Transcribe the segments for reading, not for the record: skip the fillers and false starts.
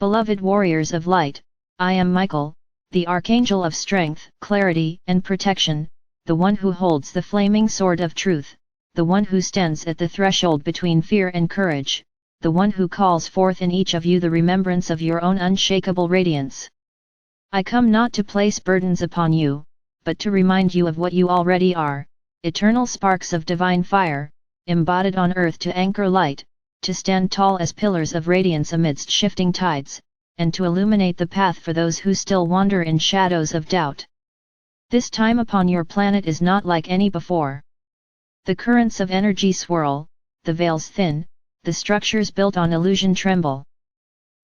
Beloved warriors of light, I am Michael, the Archangel of strength, clarity, and protection, the one who holds the flaming sword of truth, the one who stands at the threshold between fear and courage, the one who calls forth in each of you the remembrance of your own unshakable radiance. I come not to place burdens upon you, but to remind you of what you already are, eternal sparks of divine fire, embodied on earth to anchor light, to stand tall as pillars of radiance amidst shifting tides, and to illuminate the path for those who still wander in shadows of doubt. This time upon your planet is not like any before. The currents of energy swirl, the veils thin, the structures built on illusion tremble.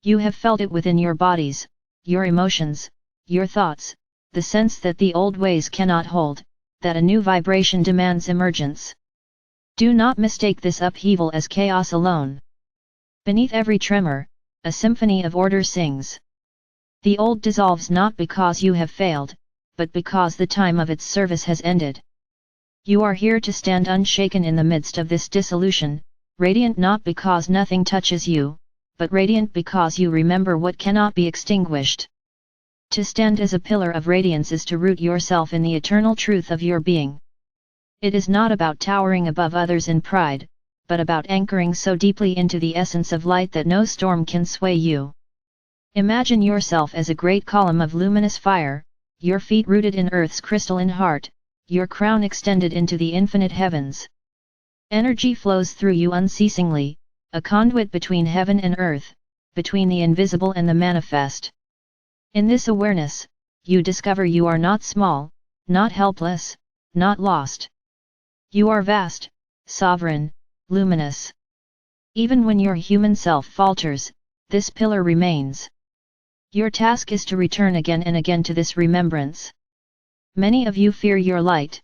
You have felt it within your bodies, your emotions, your thoughts, the sense that the old ways cannot hold, that a new vibration demands emergence. Do not mistake this upheaval as chaos alone. Beneath every tremor, a symphony of order sings. The old dissolves not because you have failed, but because the time of its service has ended. You are here to stand unshaken in the midst of this dissolution, radiant not because nothing touches you, but radiant because you remember what cannot be extinguished. To stand as a pillar of radiance is to root yourself in the eternal truth of your being. It is not about towering above others in pride, but about anchoring so deeply into the essence of light that no storm can sway you. Imagine yourself as a great column of luminous fire, your feet rooted in Earth's crystalline heart, your crown extended into the infinite heavens. Energy flows through you unceasingly, a conduit between heaven and earth, between the invisible and the manifest. In this awareness, you discover you are not small, not helpless, not lost. You are vast, sovereign, luminous. Even when your human self falters, this pillar remains. Your task is to return again and again to this remembrance. Many of you fear your light.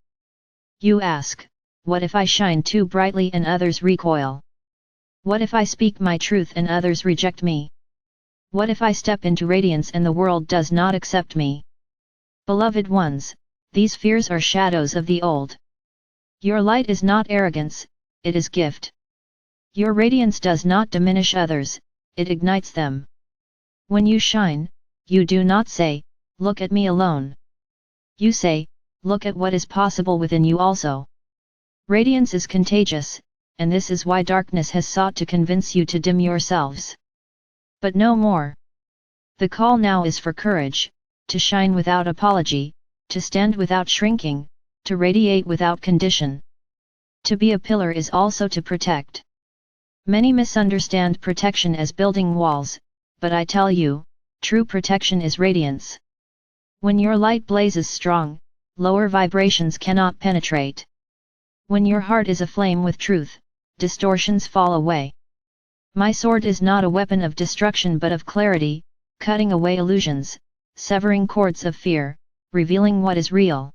You ask, what if I shine too brightly and others recoil? What if I speak my truth and others reject me? What if I step into radiance and the world does not accept me? Beloved ones, these fears are shadows of the old. Your light is not arrogance, it is gift. Your radiance does not diminish others, it ignites them. When you shine, you do not say, look at me alone. You say, look at what is possible within you also. Radiance is contagious, and this is why darkness has sought to convince you to dim yourselves. But no more. The call now is for courage, to shine without apology, to stand without shrinking, to radiate without condition. To be a pillar is also to protect. Many misunderstand protection as building walls, but I tell you, true protection is radiance. When your light blazes strong, lower vibrations cannot penetrate. When your heart is aflame with truth, distortions fall away. My sword is not a weapon of destruction but of clarity, cutting away illusions, severing cords of fear, revealing what is real.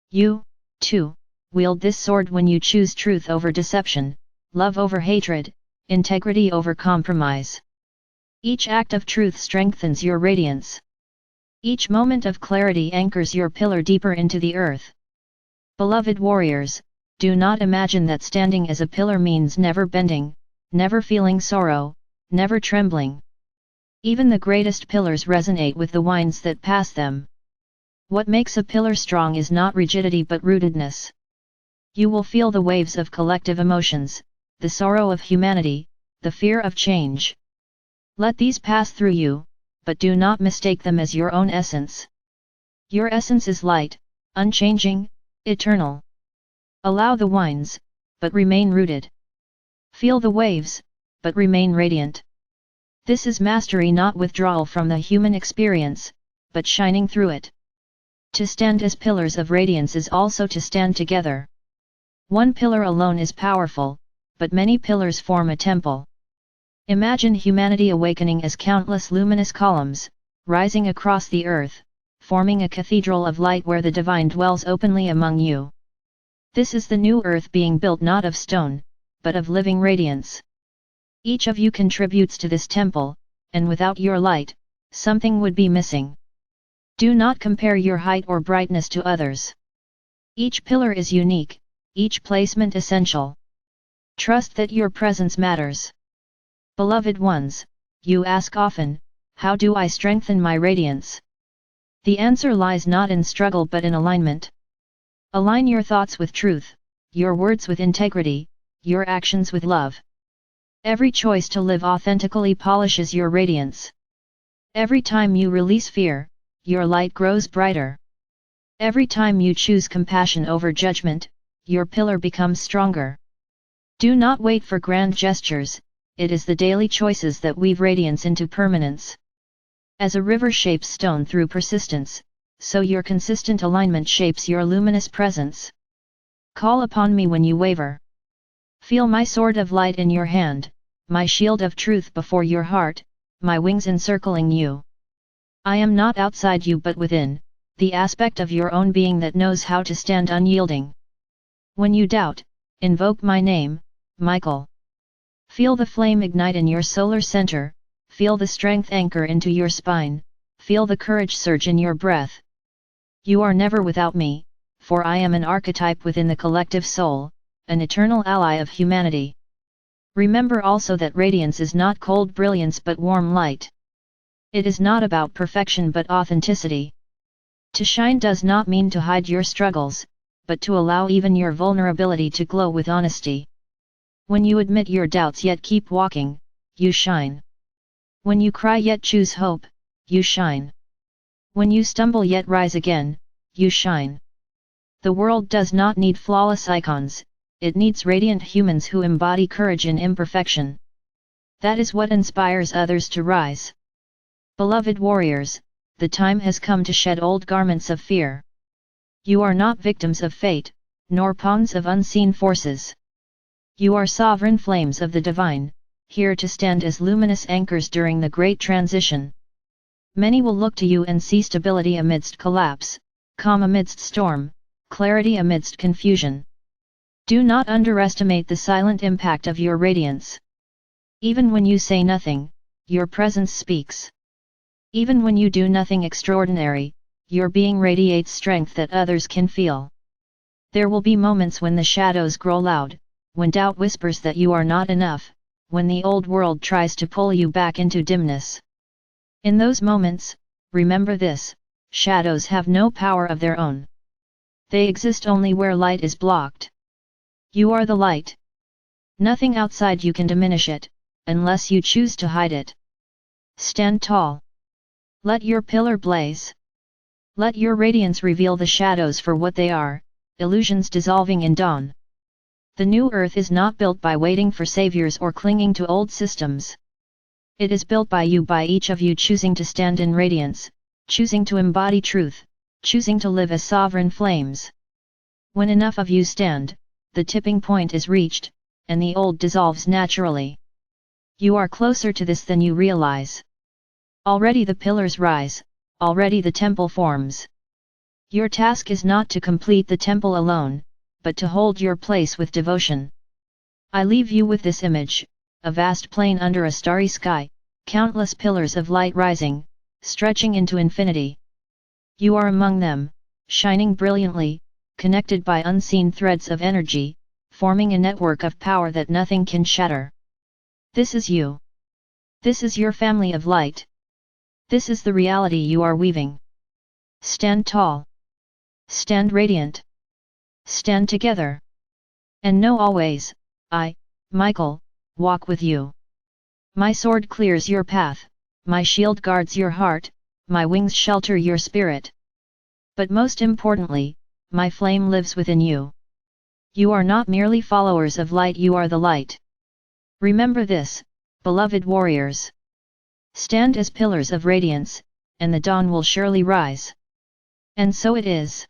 You, too, wield this sword when you choose truth over deception, love over hatred, integrity over compromise. Each act of truth strengthens your radiance. Each moment of clarity anchors your pillar deeper into the earth. Beloved warriors, do not imagine that standing as a pillar means never bending, never feeling sorrow, never trembling. Even the greatest pillars resonate with the winds that pass them. What makes a pillar strong is not rigidity but rootedness. You will feel the waves of collective emotions, the sorrow of humanity, the fear of change. Let these pass through you, but do not mistake them as your own essence. Your essence is light, unchanging, eternal. Allow the winds, but remain rooted. Feel the waves, but remain radiant. This is mastery, not withdrawal from the human experience, but shining through it. To stand as pillars of radiance is also to stand together. One pillar alone is powerful, but many pillars form a temple. Imagine humanity awakening as countless luminous columns, rising across the earth, forming a cathedral of light where the divine dwells openly among you. This is the new earth being built not of stone, but of living radiance. Each of you contributes to this temple, and without your light, something would be missing. Do not compare your height or brightness to others. Each pillar is unique, each placement essential. Trust that your presence matters. Beloved ones, you ask often, How do I strengthen my radiance? The answer lies not in struggle but in alignment. Align your thoughts with truth, your words with integrity, your actions with love. Every choice to live authentically polishes your radiance. Every time you release fear, your light grows brighter. Every time you choose compassion over judgment, your pillar becomes stronger. Do not wait for grand gestures, it is the daily choices that weave radiance into permanence. As a river shapes stone through persistence, so your consistent alignment shapes your luminous presence. Call upon me when you waver. Feel my sword of light in your hand, my shield of truth before your heart, my wings encircling you. I am not outside you but within, the aspect of your own being that knows how to stand unyielding. When you doubt, invoke my name, Michael. Feel the flame ignite in your solar center, feel the strength anchor into your spine, feel the courage surge in your breath. You are never without me, for I am an archetype within the collective soul, an eternal ally of humanity. Remember also that radiance is not cold brilliance but warm light. It is not about perfection but authenticity. To shine does not mean to hide your struggles, but to allow even your vulnerability to glow with honesty. When you admit your doubts yet keep walking, you shine. When you cry yet choose hope, you shine. When you stumble yet rise again, you shine. The world does not need flawless icons, it needs radiant humans who embody courage in imperfection. That is what inspires others to rise. Beloved warriors, the time has come to shed old garments of fear. You are not victims of fate, nor pawns of unseen forces. You are sovereign flames of the divine, here to stand as luminous anchors during the great transition. Many will look to you and see stability amidst collapse, calm amidst storm, clarity amidst confusion. Do not underestimate the silent impact of your radiance. Even when you say nothing, your presence speaks. Even when you do nothing extraordinary, your being radiates strength that others can feel. There will be moments when the shadows grow loud, when doubt whispers that you are not enough, when the old world tries to pull you back into dimness. In those moments, remember this: shadows have no power of their own. They exist only where light is blocked. You are the light. Nothing outside you can diminish it, unless you choose to hide it. Stand tall. Let your pillar blaze. Let your radiance reveal the shadows for what they are, illusions dissolving in dawn. The new earth is not built by waiting for saviors or clinging to old systems. It is built by you, by each of you choosing to stand in radiance, choosing to embody truth, choosing to live as sovereign flames. When enough of you stand, the tipping point is reached, and the old dissolves naturally. You are closer to this than you realize. Already the pillars rise, already the temple forms. Your task is not to complete the temple alone, but to hold your place with devotion. I leave you with this image: a vast plain under a starry sky, countless pillars of light rising, stretching into infinity. You are among them, shining brilliantly, connected by unseen threads of energy, forming a network of power that nothing can shatter. This is you. This is your family of light. This is the reality you are weaving. Stand tall. Stand radiant. Stand together. And know always, I, Michael, walk with you. My sword clears your path, my shield guards your heart, my wings shelter your spirit. But most importantly, my flame lives within you. You are not merely followers of light, you are the light. Remember this, beloved warriors. Stand as pillars of radiance, and the dawn will surely rise. And so it is.